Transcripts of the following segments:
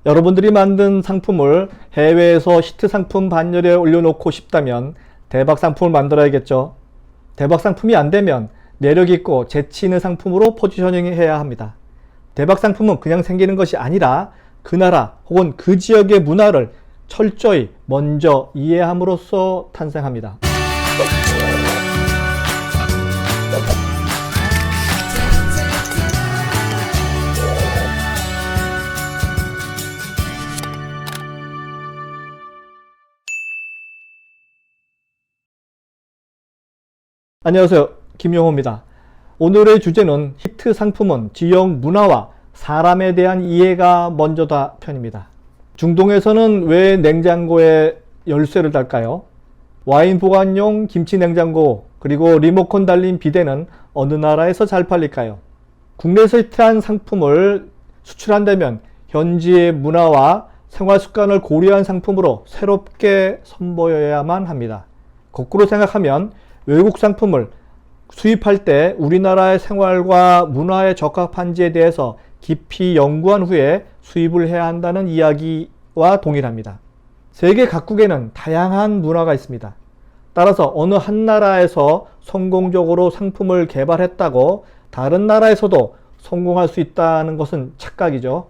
여러분들이 만든 상품을 해외에서 히트 상품 반열에 올려놓고 싶다면 대박 상품을 만들어야겠죠. 대박 상품이 안 되면 매력있고 재치 있는 상품으로 포지셔닝 해야 합니다. 대박 상품은 그냥 생기는 것이 아니라 그 나라 혹은 그 지역의 문화를 철저히 먼저 이해함으로써 탄생합니다. 안녕하세요, 김용호입니다. 오늘의 주제는 히트 상품은 지역 문화와 사람에 대한 이해가 먼저다 편입니다. 중동에서는 왜 냉장고에 열쇠를 달까요? 와인 보관용 김치 냉장고 그리고 리모컨 달린 비데는 어느 나라에서 잘 팔릴까요? 국내에서 히트한 상품을 수출한다면 현지의 문화와 생활 습관을 고려한 상품으로 새롭게 선보여야만 합니다. 거꾸로 생각하면 외국 상품을 수입할 때 우리나라의 생활과 문화에 적합한지에 대해서 깊이 연구한 후에 수입을 해야 한다는 이야기와 동일합니다. 세계 각국에는 다양한 문화가 있습니다. 따라서 어느 한 나라에서 성공적으로 상품을 개발했다고 다른 나라에서도 성공할 수 있다는 것은 착각이죠.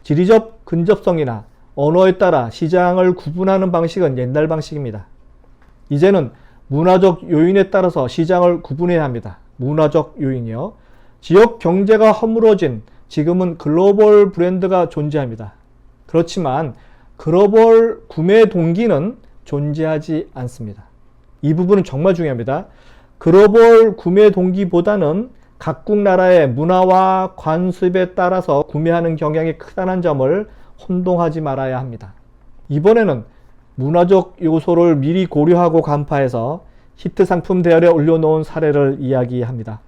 지리적 근접성이나 언어에 따라 시장을 구분하는 방식은 옛날 방식입니다. 이제는 문화적 요인에 따라서 시장을 구분해야 합니다. 문화적 요인이요. 지역 경제가 허물어진 지금은 글로벌 브랜드가 존재합니다. 그렇지만 글로벌 구매 동기는 존재하지 않습니다. 이 부분은 정말 중요합니다. 글로벌 구매 동기보다는 각국 나라의 문화와 관습에 따라서 구매하는 경향이 크다는 점을 혼동하지 말아야 합니다. 이번에는 문화적 요소를 미리 고려하고 간파해서 히트 상품 대열에 올려놓은 사례를 이야기합니다.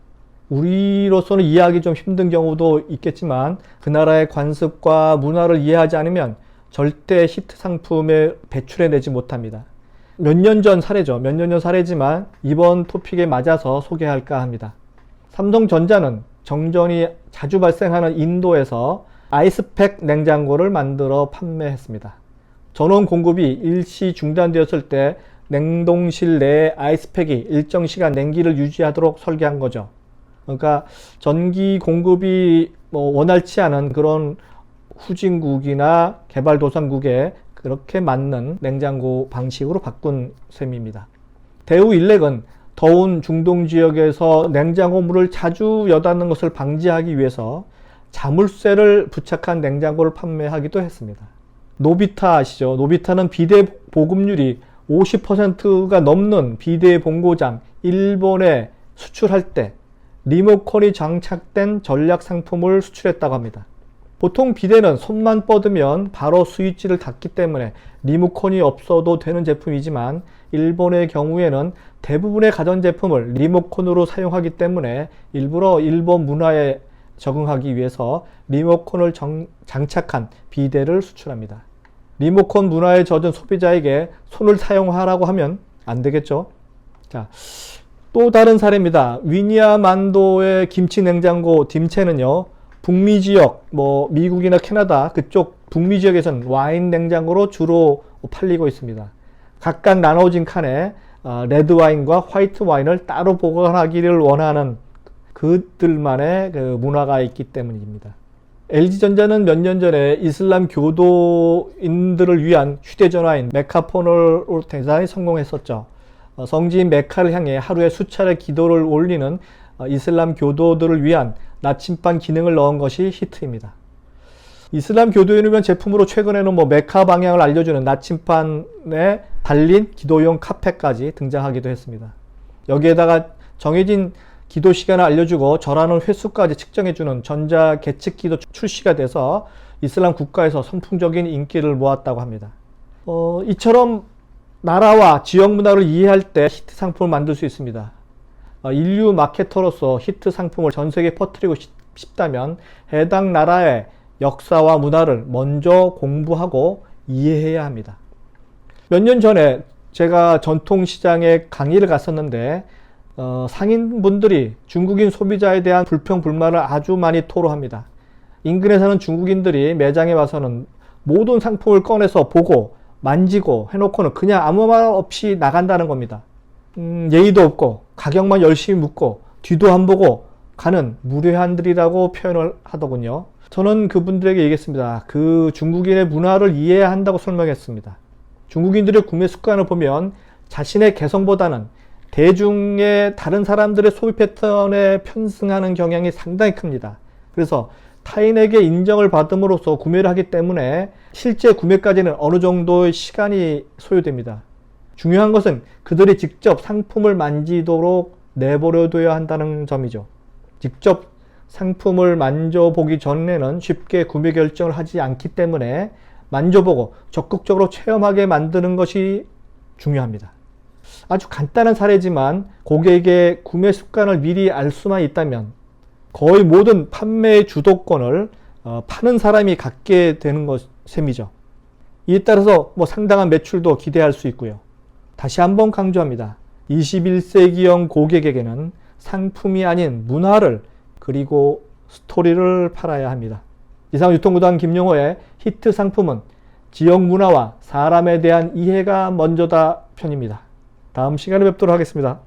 우리로서는 이해하기 좀 힘든 경우도 있겠지만 그 나라의 관습과 문화를 이해하지 않으면 절대 히트 상품에 배출해내지 못합니다. 몇 년 전 사례죠. 몇 년 전 사례지만 이번 토픽에 맞아서 소개할까 합니다. 삼성전자는 정전이 자주 발생하는 인도에서 아이스팩 냉장고를 만들어 판매했습니다. 전원 공급이 일시 중단되었을 때 냉동실 내에 아이스팩이 일정 시간 냉기를 유지하도록 설계한 거죠. 그러니까 전기 공급이 원활치 않은 그런 후진국이나 개발도상국에 그렇게 맞는 냉장고 방식으로 바꾼 셈입니다. 대우일렉은 더운 중동 지역에서 냉장고물을 자주 여닫는 것을 방지하기 위해서 자물쇠를 부착한 냉장고를 판매하기도 했습니다. 노비타 아시죠? 노비타는 비대 보급률이 50%가 넘는 비대 본고장 일본에 수출할 때 리모컨이 장착된 전략 상품을 수출했다고 합니다. 보통 비대는 손만 뻗으면 바로 스위치를 닫기 때문에 리모컨이 없어도 되는 제품이지만 일본의 경우에는 대부분의 가전제품을 리모컨으로 사용하기 때문에 일부러 일본 문화에 적응하기 위해서 리모컨을 장착한 비데를 수출합니다. 리모컨 문화에 젖은 소비자에게 손을 사용하라고 하면 안 되겠죠. 자, 또 다른 사례입니다. 위니아만도의 김치 냉장고 딤체는요, 북미 지역, 미국이나 캐나다 그쪽 북미 지역에서는 와인 냉장고로 주로 팔리고 있습니다. 각각 나눠진 칸에 레드 와인과 화이트 와인을 따로 보관하기를 원하는 그들만의 그 문화가 있기 때문입니다. LG전자는 몇 년 전에 이슬람 교도인들을 위한 휴대전화인 메카폰으로 대단히 성공했었죠. 성지인 메카를 향해 하루에 수차례 기도를 올리는 이슬람 교도들을 위한 나침반 기능을 넣은 것이 히트입니다. 이슬람 교도인을 위한 제품으로 최근에는 메카 방향을 알려주는 나침반에 달린 기도용 카펫까지 등장하기도 했습니다. 여기에다가 정해진 기도 시간을 알려주고 절하는 횟수까지 측정해주는 전자 계측기도 출시가 돼서 이슬람 국가에서 선풍적인 인기를 모았다고 합니다. 이처럼 나라와 지역 문화를 이해할 때 히트 상품을 만들 수 있습니다. 인류 마케터로서 히트 상품을 전 세계에 퍼뜨리고 싶다면 해당 나라의 역사와 문화를 먼저 공부하고 이해해야 합니다. 몇 년 전에 제가 전통시장에 강의를 갔었는데 상인분들이 중국인 소비자에 대한 불평, 불만을 아주 많이 토로합니다. 인근에 사는 중국인들이 매장에 와서는 모든 상품을 꺼내서 보고 만지고 해놓고는 그냥 아무 말 없이 나간다는 겁니다. 예의도 없고 가격만 열심히 묻고 뒤도 안 보고 가는 무례한들이라고 표현을 하더군요. 저는 그분들에게 얘기했습니다. 그 중국인의 문화를 이해해야 한다고 설명했습니다. 중국인들의 구매 습관을 보면 자신의 개성보다는 대중의 다른 사람들의 소비 패턴에 편승하는 경향이 상당히 큽니다. 그래서 타인에게 인정을 받음으로써 구매를 하기 때문에 실제 구매까지는 어느 정도의 시간이 소요됩니다. 중요한 것은 그들이 직접 상품을 만지도록 내버려둬야 한다는 점이죠. 직접 상품을 만져보기 전에는 쉽게 구매 결정을 하지 않기 때문에 만져보고 적극적으로 체험하게 만드는 것이 중요합니다. 아주 간단한 사례지만 고객의 구매 습관을 미리 알 수만 있다면 거의 모든 판매의 주도권을 파는 사람이 갖게 되는 셈이죠. 이에 따라서 상당한 매출도 기대할 수 있고요. 다시 한번 강조합니다. 21세기형 고객에게는 상품이 아닌 문화를 그리고 스토리를 팔아야 합니다. 이상 유통구단 김용호의 히트 상품은 지역 문화와 사람에 대한 이해가 먼저다 편입니다. 다음 시간에 뵙도록 하겠습니다.